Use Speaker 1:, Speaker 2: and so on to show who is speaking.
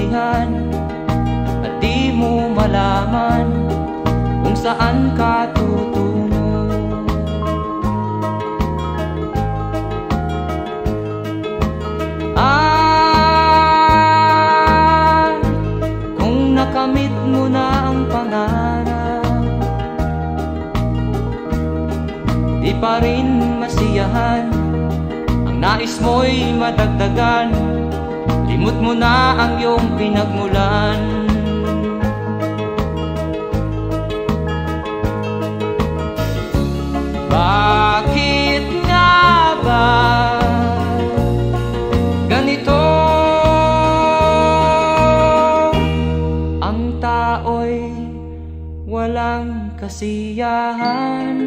Speaker 1: pagpilihan at di mo malaman kung saan ka tutungo. Kung nakamit mo na ang pangarap, di pa rin masiyahan, ang nais mo'y madagdagan, limot mo na ang iyong pinagmulan. Bakit nga ba ganito? Ang tao'y walang kasiyahan.